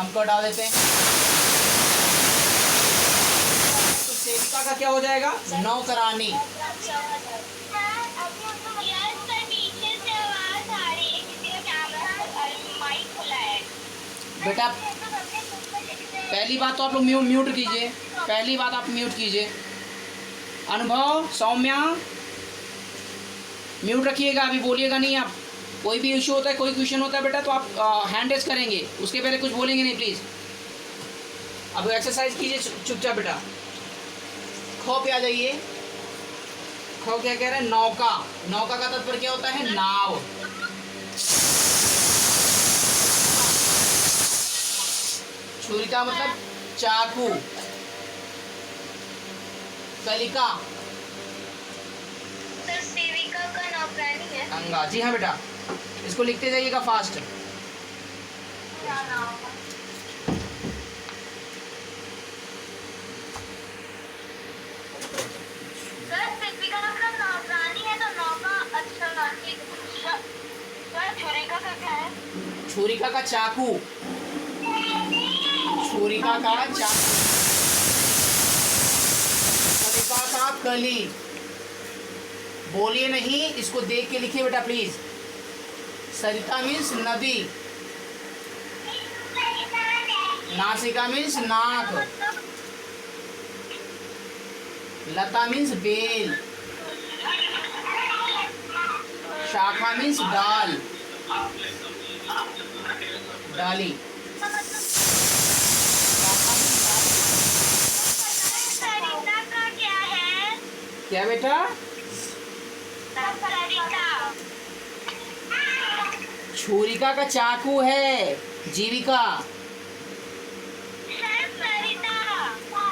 हम को हटा देते हैं। तो सेविका का क्या हो जाएगा? नौकरानी। बेटा पहली बात तो आप लोग म्यूट कीजिए, पहली बात आप म्यूट कीजिए। अनुभव, सौम्या म्यूट रखिएगा, अभी बोलिएगा नहीं आप। कोई भी इशू होता है, कोई क्वेश्चन होता है बेटा तो आप हैंड रेज करेंगे, उसके पहले कुछ बोलेंगे नहीं प्लीज़। अब एक्सरसाइज कीजिए चुपचाप बेटा। खो पे आ जाइए। खो क्या कह रहे हैं? नौका। नौका का तात्पर्य क्या होता है? नाव। छुरी का मतलब चाकू। कलिका सेविका का नौकरानी है। अंगा। जी हाँ बेटा, इसको लिखते जाइएगा फास्ट। सर सेविका का नौकरानी है तो नौका। अच्छा सर छुरिका का क्या है? छुरिका का चाकू। छुरिका का चाकू। कलिका का कली। बोलिए नहीं, इसको देख के लिखिए बेटा प्लीज। सरिता मीन्स नदी। नासिका मीन्स नाक। लता मीन्स बेल। शाखा मीन्स डाल, डाली। सरिता का क्या है? क्या बेटा? छुरिका का चाकू है। जीविका।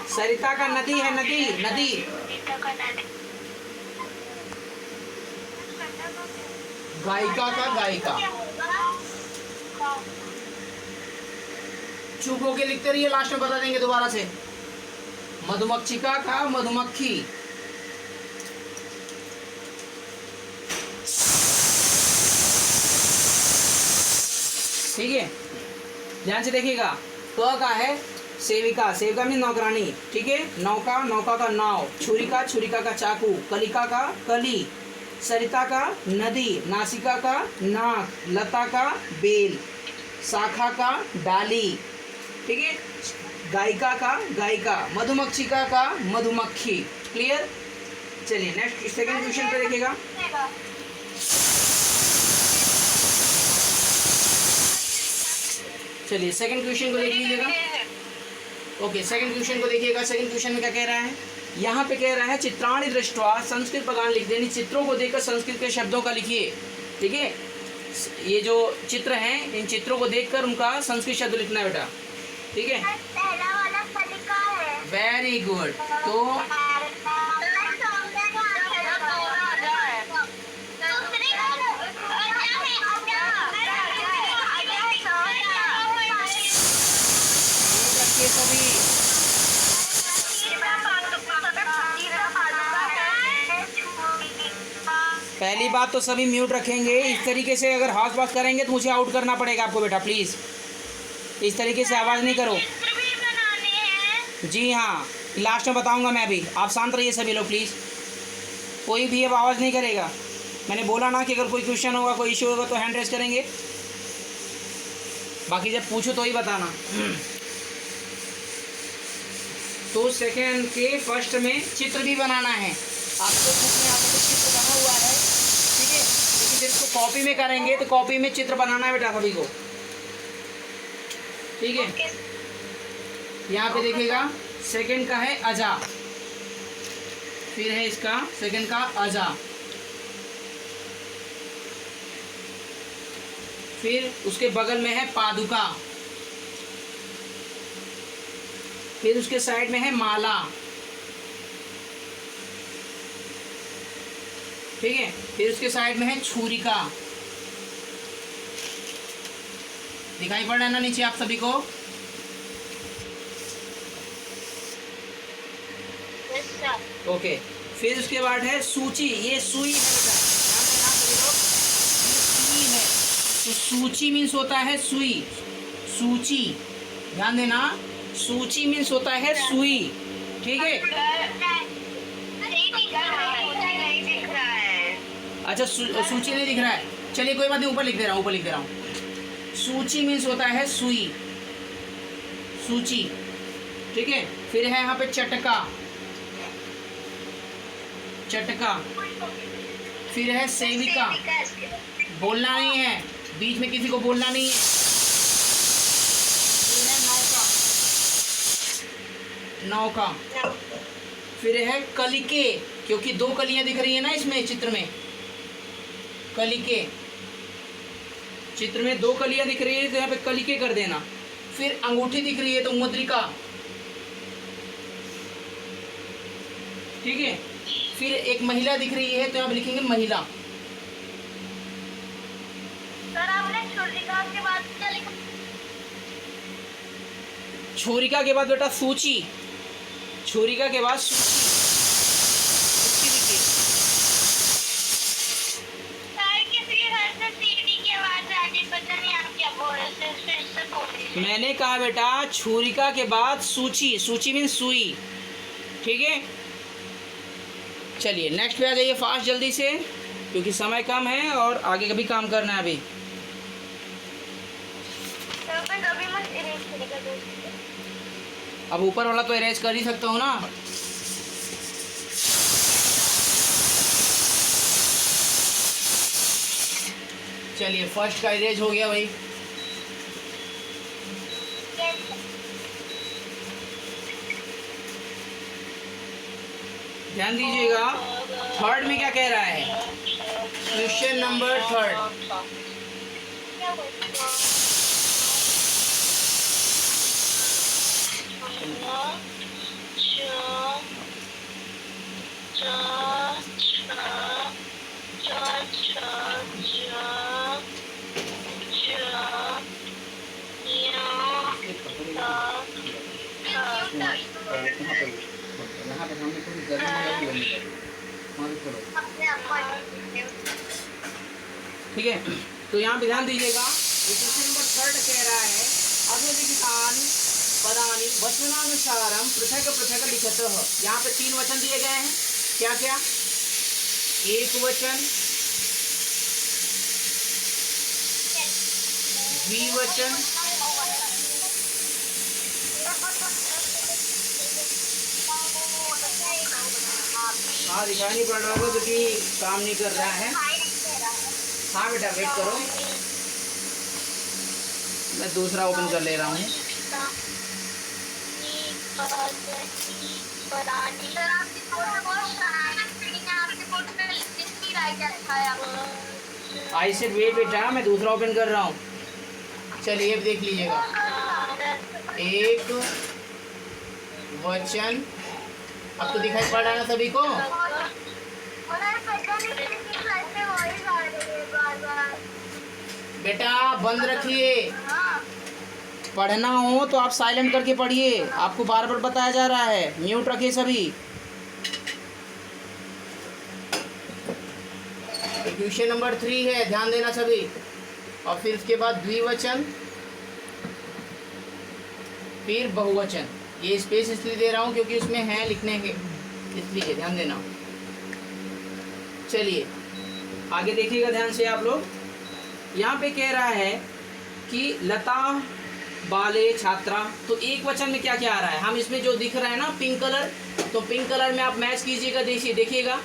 सरिता का नदी है, नदी नदी। गायिका का गायिका। चुप होके लिखते रहिए, लास्ट में बता देंगे दोबारा से। मधुमक्षिका का मधुमक्खी। ठीक है, ध्यान से देखिएगा। क का है सेविका। सेविका में नौकरानी। ठीक है। नौका, नौका का नाव। छुरिका, छुरिका का चाकू। कलिका का कली। सरिता का नदी। नासिका का नाक। लता का बेल। शाखा का डाली। ठीक है। गायिका का गायिका। मधुमक्षिका का मधुमक्खी। क्लियर? चलिए नेक्स्ट सेकंड क्वेश्चन पे देखिएगा। चलिए सेकंड क्वेश्चन को देख लीजिएगा। ओके, सेकंड क्वेश्चन को देखिएगा। सेकंड क्वेश्चन में क्या कह रहा है? यहाँ पे कह रहा है चित्राणि दृष्ट्वा संस्कृत पदान लिख देनी। चित्रों को देखकर संस्कृत के शब्दों का लिखिए। ठीक है। ये जो चित्र हैं, इन चित्रों को देखकर उनका संस्कृत शब्द लिखना है बेटा। ठीक है। पहला वाला कलिका है। Very good. तो सभी पहली बात तो सभी म्यूट रखेंगे। इस तरीके से अगर हाउस पास करेंगे तो मुझे आउट करना पड़ेगा आपको बेटा। प्लीज़ इस तरीके से आवाज़ नहीं करो। जी हाँ, लास्ट में बताऊंगा मैं भी। आप शांत रहिए सभी लोग प्लीज़। कोई भी अब आवाज़ नहीं करेगा। मैंने बोला ना कि अगर कोई क्वेश्चन होगा, कोई इशू होगा तो हैंड रेज करेंगे। बाकी जब पूछो तो ही बताना। तो सेकेंड के फर्स्ट में चित्र भी बनाना है आपको। बुक में आपको चित्र बना हुआ है। ठीक है। लेकिन जिसको कॉपी में करेंगे तो कॉपी में चित्र बनाना है बेटा सभी को। ठीक है। यहाँ पे देखिएगा सेकंड का है अजा। फिर है इसका सेकंड का अजा। फिर उसके बगल में है पादुका। फिर उसके साइड में है माला। ठीक है। फिर उसके साइड में है छुरिका। दिखाई पड़ रहा है ना नीचे आप सभी को? ओके। फिर उसके बाद है सूची। ये सुई है बेटा, ध्यान सभी लोग। ये सुई है। तो सूची मीन्स होता है सुई। सूची। ध्यान देना, सूची मीन्स होता है सुई, ठीक है। नहीं दिख रहा है। अच्छा सूची नहीं दिख रहा है, चलिए कोई बात नहीं, ऊपर लिख दे रहा हूँ, ऊपर लिख दे रहा हूँ। सूची मीन्स होता है सुई, सूची, ठीक है। फिर है यहाँ पे चटका, चटका। फिर है सेविका, बोलना नहीं है, बीच में किसी को बोलना नहीं है। फिर है नौका, नौका। फिर है कलिके, क्योंकि दो कलियां दिख रही है ना इसमें चित्र में, कलिके, चित्र में दो कलियां दिख रही है तो यहाँ पे कलिके कर देना। फिर अंगूठी दिख रही है तो मुद्रिका, ठीक है। फिर एक महिला दिख रही है तो यहाँ पे लिखेंगे महिला। सर आपने छुरिका के बाद क्या लिखा? छुरिका के बाद बेटा सूची, छुरिका के बाद सूची, सूची लिखिए। सर किसी घर से सीढ़ी की आवाज आ रही, पता नहीं आप क्या बोल रहे थे, फिर से बोलिए। मैंने कहा बेटा छुरिका के बाद सूची, सूची मीन सुई, ठीक है। चलिए नेक्स्ट पे आ जाइए फास्ट जल्दी से, क्योंकि समय कम है और आगे का भी काम करना है अभी। सर मैं कभी मत इरेज करेगा दोस्त। अब ऊपर वाला तो अरेंज कर ही सकता हूँ ना। चलिए फर्स्ट का इरेज हो गया भाई। ध्यान दीजिएगा, थर्ड में क्या कह रहा है, क्वेश्चन नंबर थर्ड। क्या बोलते हो? ठीक है, तो यहाँ पे ध्यान दीजिएगा, क्वेश्चन नंबर थर्ड कह रहा है अधोलिखितानि पदानि वचनानुसारम पृथक पृथक लिखतः। यहाँ पे तीन वचन दिए गए हैं, क्या क्या, एक वचन, द्विवचन, हाँ दिखाई नहीं पड़ रहा होगा क्योंकि काम नहीं कर रहा है। हाँ बेटा वेट करो, मैं दूसरा ओपन कर ले रहा हूँ। आई सेड वेट बेटा, मैं दूसरा ओपन कर रहा हूँ। चलिए अब देख लीजिएगा, एक वचन, अब तो दिखाई पड़ रहा है ना सभी को। बेटा बंद रखिए, पढ़ना हो तो आप साइलेंट करके पढ़िए, आपको बार बार बताया जा रहा है, म्यूट रखिए सभी। क्वेश्चन नंबर 3 है, ध्यान देना सभी। और फिर उसके बाद द्विवचन, फिर बहुवचन। ये स्पेस इसलिए दे रहा हूँ क्योंकि उसमें है लिखने के, इसलिए ध्यान देना। चलिए आगे देखिएगा ध्यान से आप लोग। यहाँ पे कह रहा है कि लता बाले छात्रा, तो एक वचन में क्या क्या आ रहा है, हम इसमें जो दिख रहा है ना पिंक कलर, तो पिंक कलर में आप मैच कीजिएगा, देखिए देखिएगा,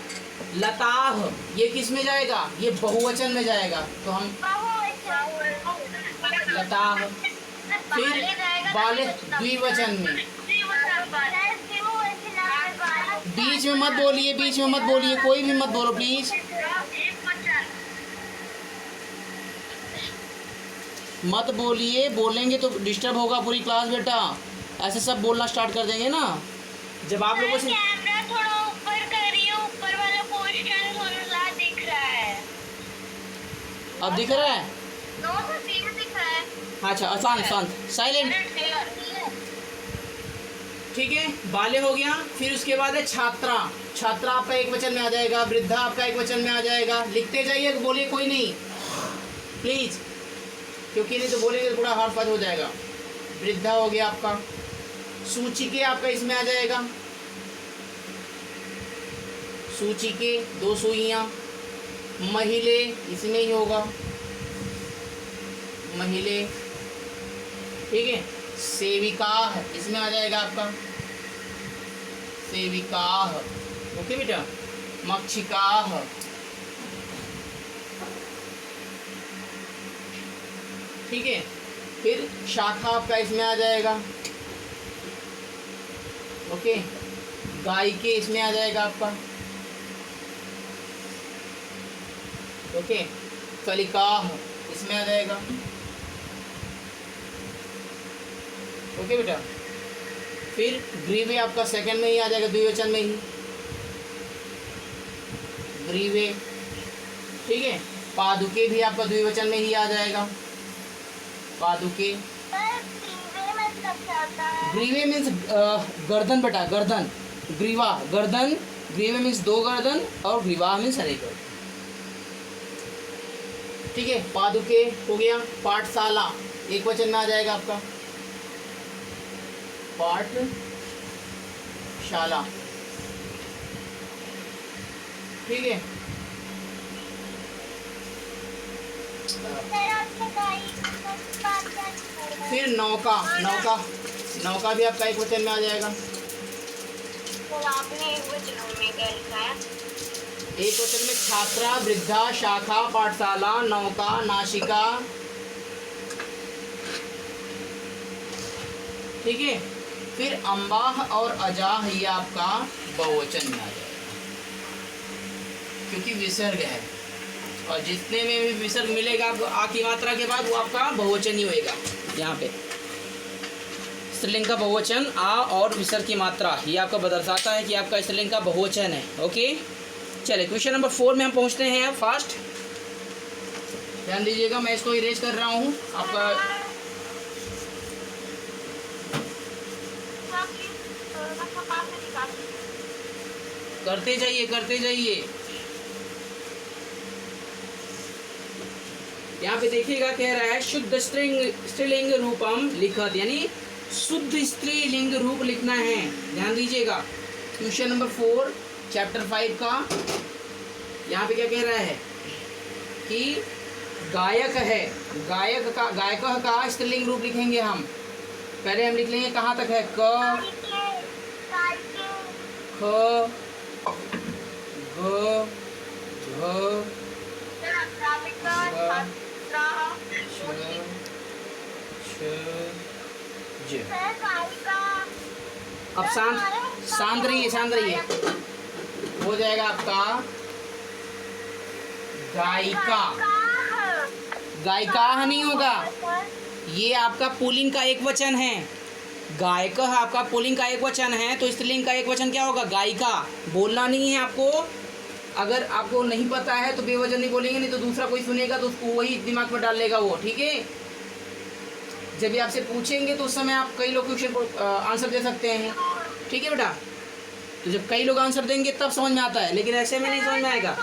लताह ये किस में जाएगा, ये बहुवचन में जाएगा, तो हम लताह। फिर बाले द्विवचन में, बीच में मत बोलिए, बीच में मत बोलिए, कोई भी मत बोलो प्लीज, मत बोलिए, बोलेंगे तो डिस्टर्ब होगा पूरी क्लास बेटा। ऐसे सब बोलना स्टार्ट कर देंगे ना जब आप लोगों से। कैमरा थोड़ा ऊपर करिए, ऊपर वाला पोर्शन थोड़ा दिख रहा है। अब दिख रहा है, नो तो ठीक दिख रहा है। अच्छा शांत शांत साइलेंट, ठीक है। बाले हो गया, फिर उसके बाद है छात्रा, छात्रा आपका एक वचन में आ जाएगा, वृद्धा आपका एक वचन में आ जाएगा। लिखते जाइए, बोलिए कोई नहीं प्लीज, क्योंकि नहीं तो बोलेंगे तो थोड़ा हार्ड फास्ट हो जाएगा। वृद्धा हो गया आपका। सूची के आपका इसमें आ जाएगा, सूची के 2 सुइयां। महिले इसमें ही होगा, महिले, ठीक है। सेविका इसमें आ जाएगा आपका, सेविका, ओके बेटा। मक्षिका, ठीक है। फिर शाखा आपका इसमें आ जाएगा, ओके। गाय के इसमें आ जाएगा आपका, ओके। कलिका इसमें आ जाएगा, ओके बेटा। फिर ग्रीवे आपका सेकंड में ही आ जाएगा, द्विवचन में ही, ग्रीवे, ठीक है। पादुके भी आपका द्विवचन में ही आ जाएगा, पादुके। ग्रीवे मीन्स गर्दन बेटा, गर्दन, ग्रीवा गर्दन, ग्रीवे मीन्स 2 गर्दन और ग्रीवा मीन्स एक गर्दन, ठीक है। पादुके हो गया। पाठशाला एक वचन में आ जाएगा आपका, पाठशाला, ठीक है। फिर नौका, नौका, नौका भी आपका एक वचन में आ जाएगा। आपने एक वचन में क्या लिखा है? एक वचन में छात्रा, वृद्धा, शाखा, पाठशाला, नौका, नासिका, ठीक है। फिर अम्बाह और अजाह ये आपका बहुवचन में आ जाएगा, क्योंकि विसर्ग है, और जितने में भी विसर्ग मिलेगा आपको आ की मात्रा के बाद वो आपका बहुवचन ही होएगा। यहाँ पे स्त्रीलिंग का बहुवचन आ और विसर्ग की मात्रा ये आपका दर्शाता है कि आपका स्त्रीलिंग का बहुवचन है, ओके। चलिए क्वेश्चन नंबर 4 में हम पहुँचते हैं। अब फास्ट ध्यान दीजिएगा, मैं इसको इरेज कर रहा हूँ आपका। करते जाइए, करते जाइए। यहाँ पे देखिएगा, कह रहा है शुद्ध स्त्रीलिंग रूपम लिखत, यानी शुद्ध स्त्रीलिंग रूप लिखना है। ध्यान दीजिएगा, क्वेश्चन नंबर 4 चैप्टर 5 का। यहाँ पे क्या कह रहा है कि गायक है, गायक का स्त्रीलिंग रूप लिखेंगे हम। पहले हम लिख लेंगे कहाँ तक है, क, ख, ग, घ, अब शांत रहिए, शांत रहिए। हो जाएगा आपका गायिका, गायिका नहीं होगा, ये आपका पुल्लिंग का एक वचन है। गायक आपका पुल्लिंग का एक वचन है, तो स्त्रीलिंग का एक वचन क्या होगा, गायिका। बोलना नहीं है आपको, अगर आपको नहीं पता है तो बेवजह नहीं बोलेंगे, नहीं तो दूसरा कोई सुनेगा तो उसको वही दिमाग में डाल लेगा वो, ठीक है। जब भी आपसे पूछेंगे तो उस समय आप कई लोग क्वेश्चन को आंसर दे सकते हैं, ठीक है बेटा। तो जब कई लोग आंसर देंगे तब समझ में आता है, लेकिन ऐसे में नहीं समझ में आएगा।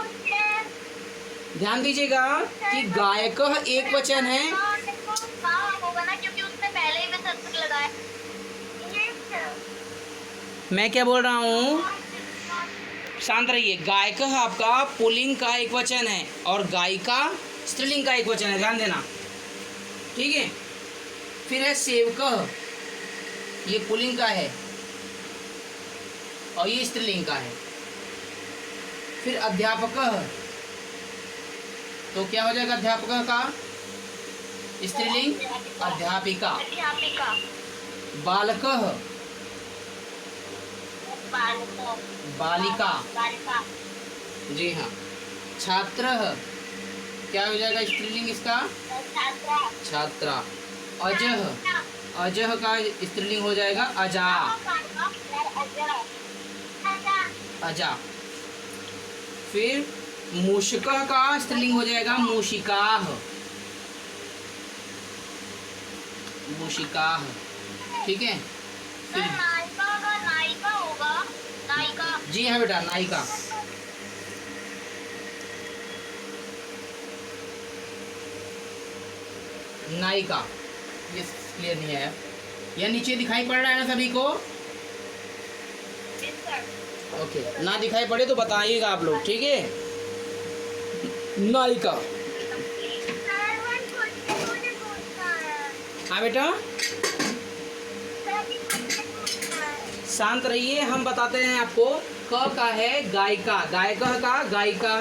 ध्यान दीजिएगा कि गायक एक वचन है, मैं क्या बोल रहा हूँ, शांत रहिए। गायक आपका पुल्लिंग का एक वचन है और गायिका स्त्रीलिंग का एक वचन है, ध्यान देना, ठीक है। फिर है सेवक, ये पुल्लिंग का है और ये स्त्रीलिंग का है। फिर अध्यापक, तो क्या हो जाएगा अध्यापक का स्त्रीलिंग, अध्यापिका। बालक, बालिका, जी हाँ। छात्र, क्या हो जाएगा स्त्रीलिंग इसका, छात्रा। अजह, अजह का स्त्रीलिंग हो जाएगा अजा, अजा। फिर मूषिका का स्त्रीलिंग हो जाएगा मूषिका, मूषिका, ठीक है। फिर नायिका होगा, नायिका, जी हाँ बेटा, नायिका। नायिका, ये क्लियर नहीं है, या नीचे दिखाई पड़ रहा है ना सभी को? Yes, sir. ओके, ना दिखाई पड़े तो बताइएगा आप लोग, ठीक है। नायिका। Sir, one question मुझे पूछना है। हाँ बेटा, Sir, एक question पूछना है। शांत रहिए, हम बताते हैं आपको। क का है गायिका, गायकः का गायिका,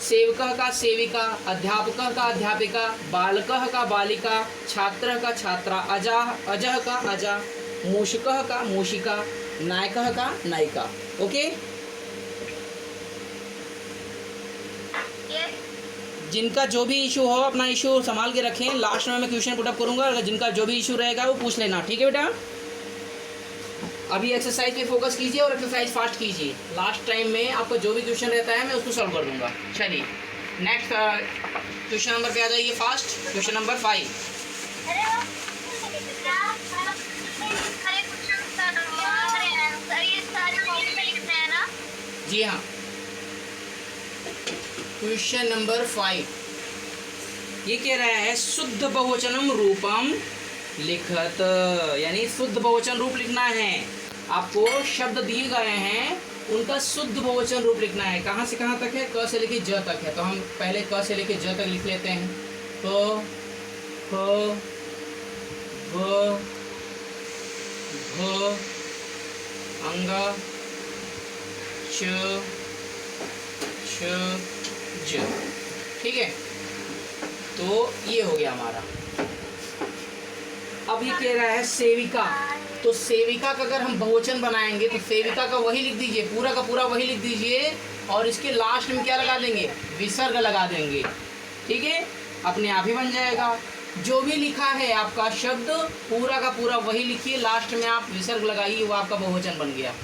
सेवकः का सेविका, अध्यापकः का अध्यापिका, बालकः का बालिका, छात्रः का छात्रा, अजः का अजा, मूषकः का मूषिका, नायकः का नायिका। Okay, Yes. जिनका जो भी इशू हो अपना इशू संभाल के रखें, लास्ट में मैं क्वेश्चन पुट अप करूंगा, अगर जिनका जो भी इशू रहेगा वो पूछ लेना, ठीक है बेटा। अभी एक्सरसाइज पे फोकस कीजिए और एक्सरसाइज फास्ट कीजिए। लास्ट टाइम में आपका जो भी क्वेश्चन रहता है मैं उसको सॉल्व कर दूंगा। चलिए नेक्स्ट क्वेश्चन नंबर पे आ जाइए फास्ट। Question number 5। अरे क्वेश्चन सर आंसर ये सारे कॉपी में लिखते हैं ना? जी हाँ, क्वेश्चन नंबर 5 ये कह रहा है शुद्ध बहुवचनम रूपम लिखत, यानी शुद्ध बहुवचन रूप लिखना है। आपको शब्द दिए गए हैं, उनका शुद्ध बहुवचन रूप लिखना है। कहाँ से कहाँ तक है? क से लेके ज तक है, तो हम पहले क से लेके ज तक लिख लेते हैं। क ख ग घ अंग च छ ज, ठीक है। तो ये हो गया हमारा। अब ये कह रहा है सेविका, तो सेविका का अगर हम बहुवचन बनाएंगे तो सेविका का वही लिख दीजिए, पूरा का पूरा वही लिख दीजिए, और इसके लास्ट में क्या लगा देंगे? विसर्ग लगा देंगे, ठीक है। अपने आप ही बन जाएगा। जो भी लिखा है आपका शब्द पूरा का पूरा वही लिखिए, लास्ट में आप विसर्ग लगाइए, वो आपका बहुवचन बन गया।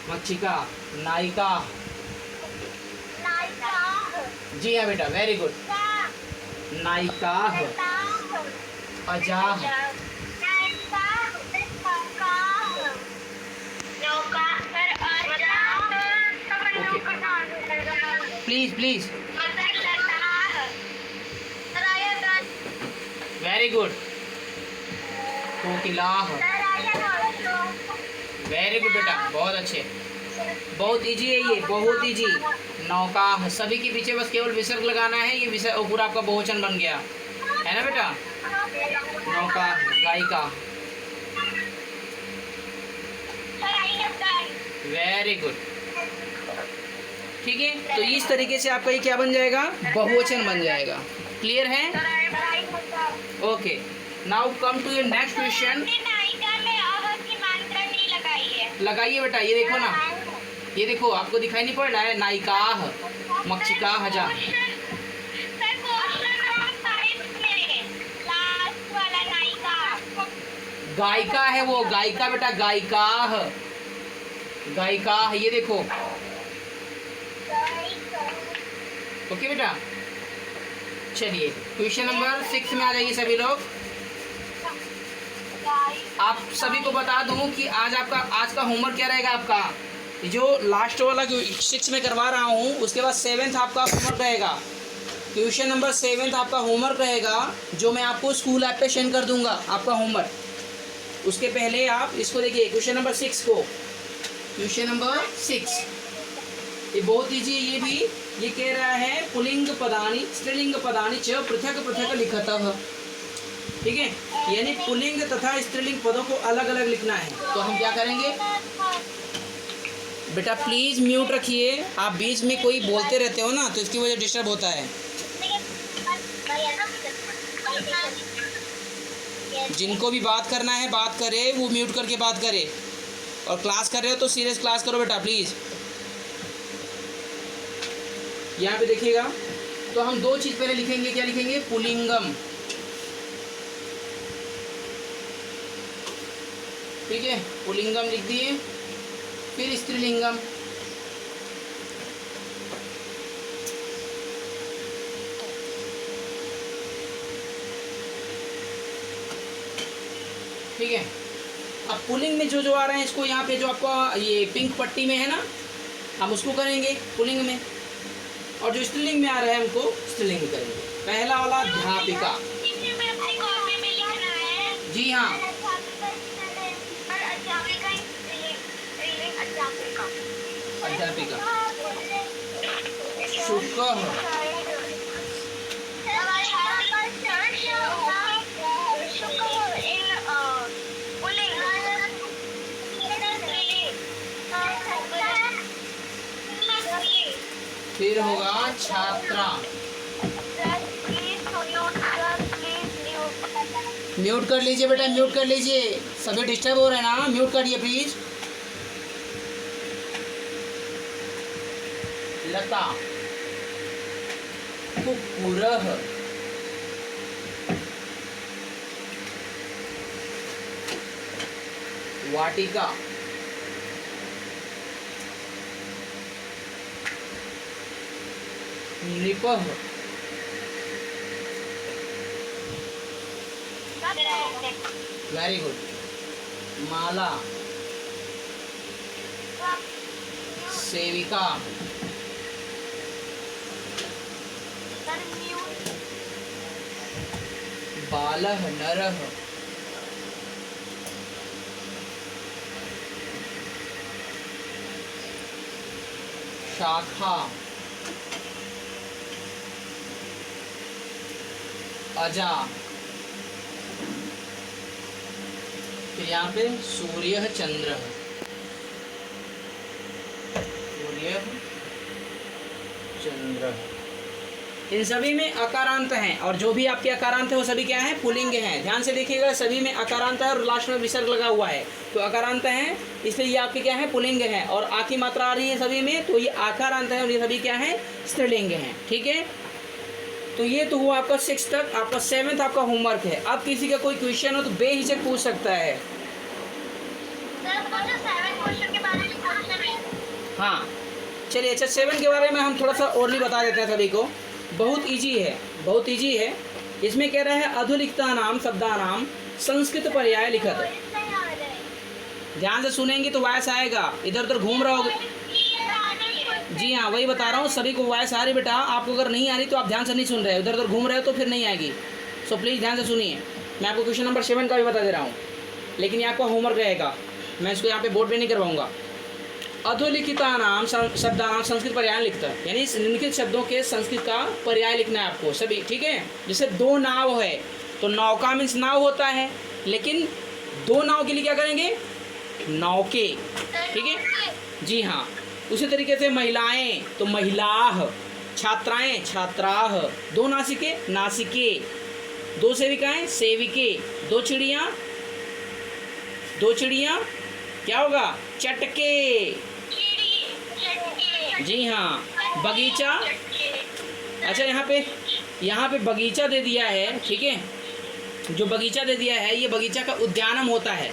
मक्षिका, नायिका। जी हाँ बेटा, वेरी गुड। नायिका, अजाह, प्लीज प्लीज, वेरी गुड। कोकिलाह, वेरी गुड बेटा, बहुत अच्छे, बहुत इजी है ये, बहुत इजी। नौका, सभी के पीछे बस केवल विसर्ग लगाना है, ये विसर्ग पूरा आपका बहुवचन बन गया है ना बेटा। नौका, गायिका, वेरी गुड, ठीक है। तो इस तरीके से आपका ये क्या बन जाएगा? बहुवचन बन जाएगा। क्लियर है? Okay, now come to your next question. लगाइए बेटा, ये देखो ना, ये देखो, आपको दिखाई नहीं पड़ रहा है? नायिकाह, मक्षिकाह, जा। गायिका है वो, गायिका बेटा, गायिकाह, गायिकाह, ये देखो। ओके बेटा, चलिए क्वेश्चन नंबर 6 में आ जाइए सभी लोग। आप सभी को बता दूं कि आज का होमवर्क क्या रहेगा आपका। जो लास्ट वाला 6 में करवा रहा हूँ, उसके बाद 7th आपका होमवर्क रहेगा। क्वेश्चन नंबर 7th आपका होमवर्क रहेगा, जो मैं आपको स्कूल ऐप पे सेंड कर दूंगा आपका होमवर्क। उसके पहले आप इसको देखिए, क्वेश्चन नंबर 6 को। क्वेश्चन नंबर 6 ये बहुत ईजी है। ये भी ये कह रहा है पुलिंग पदानी स्त्रीलिंग पदानी च पृथक पृथक लिखतः, ठीक है। यानी पुलिंग तथा स्त्रीलिंग पदों को अलग अलग लिखना है। तो हम क्या करेंगे बेटा, प्लीज़ म्यूट रखिए। आप बीच में कोई बोलते रहते हो ना, तो इसकी वजह डिस्टर्ब होता है। जिनको भी बात करना है बात करे, वो म्यूट करके बात करे। और क्लास कर रहे हो तो सीरियस क्लास करो बेटा, प्लीज़। यहाँ पे देखिएगा, तो हम दो चीज़ पहले लिखेंगे। क्या लिखेंगे? पुलिंगम, ठीक है, पुलिंगम लिख दिए। फिर स्त्रीलिंगम, ठीक है। अब पुलिंग में जो आ रहे हैं, इसको यहाँ पे जो आपका ये पिंक पट्टी में है ना, हम उसको करेंगे पुलिंग में, और जो स्त्रीलिंग में आ रहा है हमको स्त्रीलिंग में करेंगे। पहला वाला अध्यापिका, जी हाँ, अध्यापिका। शुकः, फिर होगा छात्रा। म्यूट कर लीजिए बेटा, म्यूट कर लीजिए, सभी डिस्टर्ब हो रहे हैं ना, म्यूट करिए प्लीज। लता। कुक्कुरः। वाटिका। नृपः। Very good. माला। सेविका। बालः नरः। शाखा। अजा। फिर यहाँ पे सूर्य चंद्र। सूर्य चंद्र। इन सभी में अकारांत हैं, और जो भी आपके अकारांत है वो सभी क्या है, पुल्लिंग हैं। ध्यान से देखिएगा, सभी में अकारांत है और लास्ट में विसर्ग लगा हुआ है, तो अकारांत हैं, इसलिए ये आपके क्या है, पुल्लिंग हैं। और आ की मात्रा आ रही है सभी में, तो ये आकारांत है और ये सभी क्या है, स्त्रीलिंग हैं। ठीक है, तो ये तो हुआ आपका 6 तक। आपका 7th आपका होमवर्क है। अब किसी का कोई क्वेश्चन हो तो बेहिचक पूछ सकता है। हाँ चलिए, अच्छा 7 के बारे में हम थोड़ा सा और भी बता देते हैं सभी को। बहुत इजी है, बहुत इजी है। इसमें कह रहा है अधुलिखिता नाम शब्दानाम संस्कृत पर्याय लिखत। ध्यान से सुनेंगे तो वॉइस आएगा, इधर उधर घूम रहा होगा। जी हाँ, वही बता रहा हूँ, सभी को वॉइस आ रही बेटा। आपको अगर नहीं आ रही तो आप ध्यान से नहीं सुन रहे, इधर उधर घूम रहे हो तो फिर नहीं आएगी। सो प्लीज़ ध्यान से सुनिए। मैं आपको क्वेश्चन नंबर 7 का भी बता दे रहा हूँ, लेकिन ये आपका होमवर्क रहेगा, मैं इसको यहाँ पे बोर्ड पे नहीं करवाऊँगा। अधोलिखिता नाम शब्दानाम संस्कृत पर्याय लिखता है, यानी निम्नलिखित शब्दों के संस्कृत का पर्याय लिखना है आपको सभी। ठीक है, जैसे 2 नाव है तो नौका मीन्स नाव होता है, लेकिन 2 नाव के लिए क्या करेंगे, नौके। ठीक है, जी हाँ। उसी तरीके से महिलाएं तो महिलाः, छात्राएं छात्राः, 2 नासिके नासिके, 2 सेविकाएं सेविके, 2 चिड़ियाँ क्या होगा, चटके। जी हाँ, बगीचा। अच्छा यहाँ पे बगीचा दे दिया है। ठीक है, जो बगीचा दे दिया है ये बगीचा का उद्यानम होता है।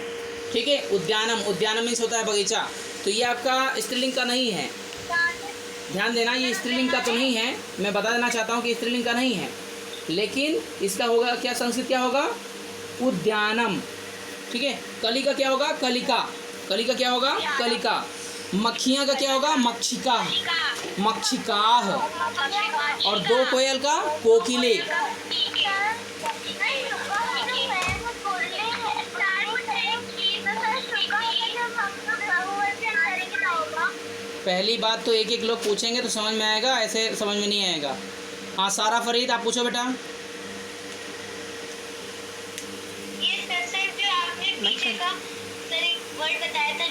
ठीक है, उद्यानम मीन्स होता है बगीचा, तो ये आपका स्त्रीलिंग का नहीं है। ध्यान देना, ये स्त्रीलिंग का तो नहीं है, मैं बता देना चाहता हूँ कि स्त्रीलिंग का नहीं है, लेकिन इसका होगा क्या, संस्कृत क्या होगा, उद्यानम। ठीक है, कली का क्या होगा, कलिका। कली का क्या होगा, कलिका। मक्खियाँ का क्या होगा, मक्षिका, मक्षिकाः। और 2 कोयल का, कोकिले। पहली बात तो एक लोग पूछेंगे तो समझ में आएगा, ऐसे समझ में नहीं आएगा। हाँ सारा फरीद, आप पूछो बेटा। ये सर जो आपने पीछे का सर एक वर्ड बताया था